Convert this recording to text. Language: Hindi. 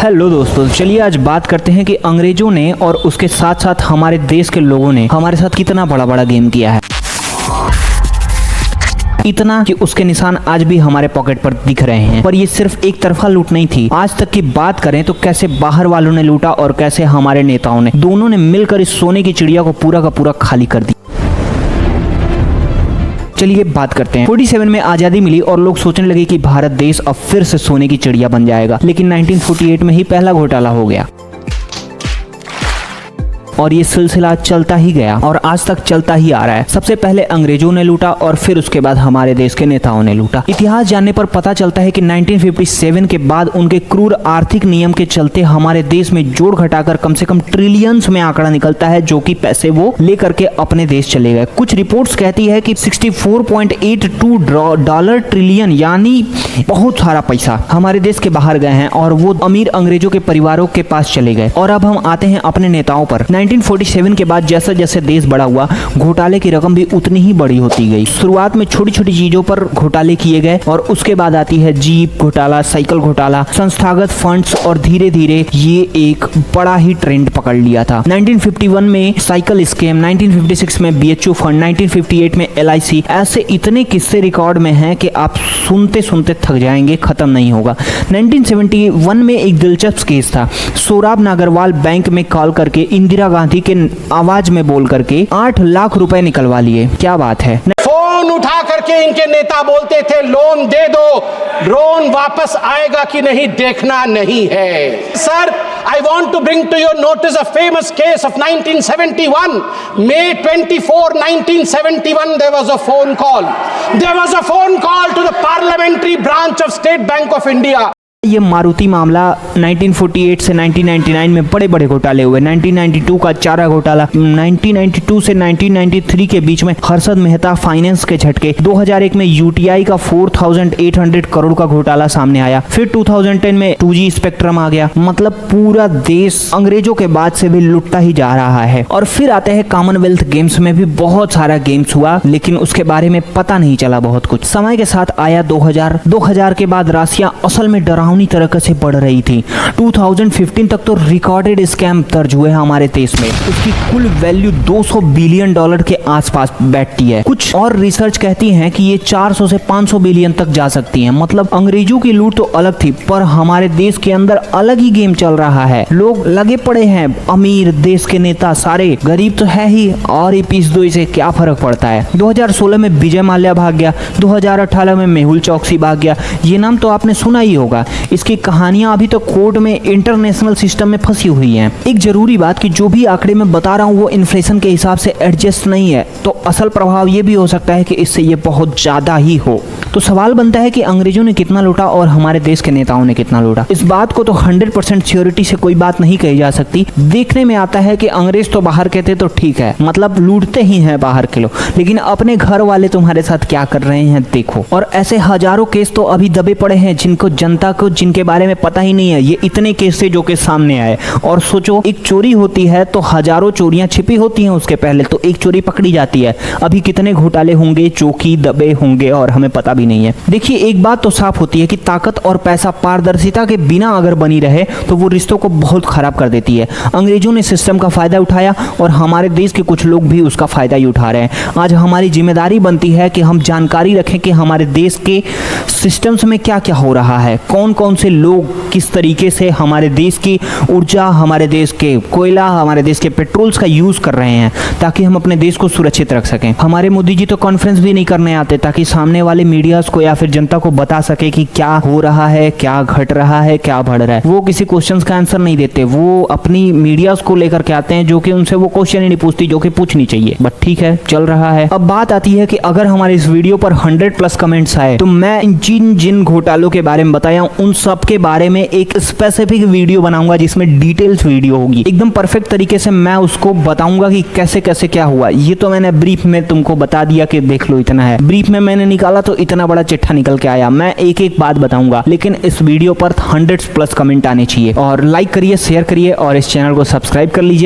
हेलो दोस्तों, चलिए आज बात करते हैं कि अंग्रेजों ने और उसके साथ साथ हमारे देश के लोगों ने हमारे साथ कितना बड़ा गेम किया है। इतना कि उसके निशान आज भी हमारे पॉकेट पर दिख रहे हैं। पर ये सिर्फ एक तरफा लूट नहीं थी। आज तक की बात करें तो कैसे बाहर वालों ने लूटा और कैसे हमारे नेताओं ने, दोनों ने मिलकर इस सोने की चिड़िया को पूरा का पूरा खाली कर दिया। चलिए बात करते हैं। 47 में आजादी मिली और लोग सोचने लगे कि भारत देश अब फिर से सोने की चिड़िया बन जाएगा, लेकिन 1948 में ही पहला घोटाला हो गया और ये सिलसिला चलता ही गया और आज तक चलता ही आ रहा है। सबसे पहले अंग्रेजों ने लूटा और फिर उसके बाद हमारे देश के नेताओं ने लूटा। इतिहास जानने पर पता चलता है कि 1957 के बाद उनके क्रूर आर्थिक नियम के चलते हमारे देश में जोड़ घटाकर कम से कम ट्रिलियंस में आंकड़ा निकलता है, जो कि पैसे वो लेकर के अपने देश चले गए। कुछ रिपोर्ट्स कहती है कि 64.82 डॉलर ट्रिलियन यानी बहुत सारा पैसा हमारे देश के बाहर गए हैं और वो अमीर अंग्रेजों के परिवारों के पास चले गए। और अब हम आते हैं अपने नेताओं पर। 1947 के बाद जैसे जैसे देश बड़ा हुआ, घोटाले की रकम भी उतनी ही बड़ी होती गई। शुरुआत में छोटी छोटी चीजों पर घोटाले किए गए और उसके बाद आती है जीप घोटाला, साइकिल घोटाला, संस्थागत फंड्स और धीरे धीरे ये एक बड़ा ही ट्रेंड पकड़ लिया था। 1951 में साइकिल स्कैम, 1956 में BHU फंड, 1958 में LIC, ऐसे इतने किस्से रिकॉर्ड में हैं कि आप सुनते सुनते थक जाएंगे, खत्म नहीं होगा। 1971 में एक दिलचस्प केस था। सोराब नागरवाल बैंक में कॉल करके इंदिरा गांधी के आवाज में बोल करके 8 लाख रुपए निकलवा लिए। क्या बात है। फोन उठा करके इनके नेता बोलते थे लोन दे दो, लोन वापस आएगा कि नहीं देखना नहीं है। Sir, I want to bring to your notice a famous case of 1971. May 24, 1971, there was a phone call. There was a phone call to the parliamentary branch of State Bank of India. ये मारुति मामला 1948 से 1999 में बड़े बड़े घोटाले हुए। 1992 का चारा घोटाला, 1992 से 1993 के बीच में हर्षद मेहता फाइनेंस के झटके, 2001 में UTI का 4800 करोड़ का घोटाला सामने आया, फिर 2010 में 2G स्पेक्ट्रम आ गया। मतलब पूरा देश अंग्रेजों के बाद से भी लुटता ही जा रहा है। और फिर आते हैं कॉमनवेल्थ गेम्स में भी बहुत सारा गेम्स हुआ, लेकिन उसके बारे में पता नहीं चला बहुत कुछ। समय के साथ आया 2000 के बाद राशियां असल में डरावनी तरह से बढ़ रही थी। 2015 तक तो रिकॉर्डेड स्कैम दर्ज हुए हमारे देश में। उसकी कुल वैल्यू $200 बिलियन के आसपास बैठती है। कुछ और रिसर्च कहती है कि ये 400 से 500 बिलियन तक जा सकती है। मतलब अंग्रेजों की लूट तो अलग थी, पर हमारे देश के अंदर अलग ही गेम चल रहा है। लोग लगे पड़े हैं, अमीर देश के नेता सारे, गरीब तो है ही, और ये पीस दो, इसे क्या फर्क पड़ता है। 2016 में विजय माल्या भाग गया, 2018 में मेहुल चौकसी भाग गया। ये नाम तो आपने सुना ही होगा। इसकी कहानियां अभी तो कोर्ट में इंटरनेशनल सिस्टम में फंसी हुई हैं। एक जरूरी बात कि जो भी आंकड़े मैं बता रहा हूं वो इन्फ्लेशन के हिसाब से एडजस्ट नहीं है, तो असल प्रभाव ये भी हो सकता है कि इससे ये बहुत ज्यादा ही हो। तो सवाल बनता है कि अंग्रेजों ने कितना लूटा और हमारे देश के नेताओं ने कितना लूटा। इस बात को तो 100% श्योरिटी से कोई बात नहीं कही जा सकती। देखने में आता है कि अंग्रेज तो बाहर कहते तो ठीक है, मतलब लूटते ही हैं बाहर के लोग, लेकिन अपने घर वाले तुम्हारे साथ क्या कर रहे हैं देखो। और ऐसे हजारों केस तो अभी दबे पड़े हैं जिनको जनता को, जिनके बारे में पता ही नहीं है। ये इतने केस थे जो कि सामने आए। और सोचो, एक चोरी होती है तो हजारों चोरियां छिपी होती हैं उसके पहले, तो एक चोरी पकड़ी जाती है। अभी कितने घोटाले होंगे जो कि दबे होंगे और हमें पता भी नहीं है। देखिए, एक बात तो साफ होती है कि ताकत और पैसा पारदर्शिता के बिना अगर बनी रहे तो वो रिश्तों को बहुत खराब कर देती है। अंग्रेजों ने सिस्टम का फायदा उठाया और हमारे देश के कुछ लोग भी उसका फायदा ही उठा रहे हैं। आज हमारी जिम्मेदारी बनती है कि हम जानकारी रखें कि हमारे देश के सिस्टम्स में क्या क्या हो रहा है, कौन कौन से लोग किस तरीके से हमारे देश की ऊर्जा, हमारे देश के कोयला, हमारे देश के पेट्रोल्स का यूज कर रहे हैं, ताकि हम अपने देश को सुरक्षित रख सकें। हमारे मोदी जी तो कॉन्फ्रेंस भी नहीं करने आते ताकि सामने वाले मीडियाज को या फिर जनता को बता सके कि क्या हो रहा है, क्या घट रहा है, क्या बढ़ रहा है। वो किसी क्वेश्चंस का आंसर नहीं देते, वो अपनी मीडियाज को लेकर के आते हैं जो कि उनसे वो क्वेश्चन ही नहीं पूछती जो कि पूछनी चाहिए। बट ठीक है, चल रहा है। अब बात आती है कि अगर हमारे इस वीडियो पर 100+ कमेंट्स आए तो मैं जिन घोटालों के बारे में बताया उन सब के बारे में एक स्पेसिफिक वीडियो बनाऊंगा जिसमें डिटेल्स वीडियो होगी। एकदम परफेक्ट तरीके से मैं उसको बताऊंगा कि कैसे कैसे क्या हुआ। ये तो मैंने ब्रीफ में तुमको बता दिया कि देख लो इतना है। ब्रीफ में मैंने निकाला तो इतना बड़ा चिट्ठा निकल के आया। मैं एक एक बात बताऊंगा, लेकिन इस वीडियो पर 100+ कमेंट आने चाहिए। और लाइक करिए, शेयर करिए और इस चैनल को सब्सक्राइब कर लीजिए।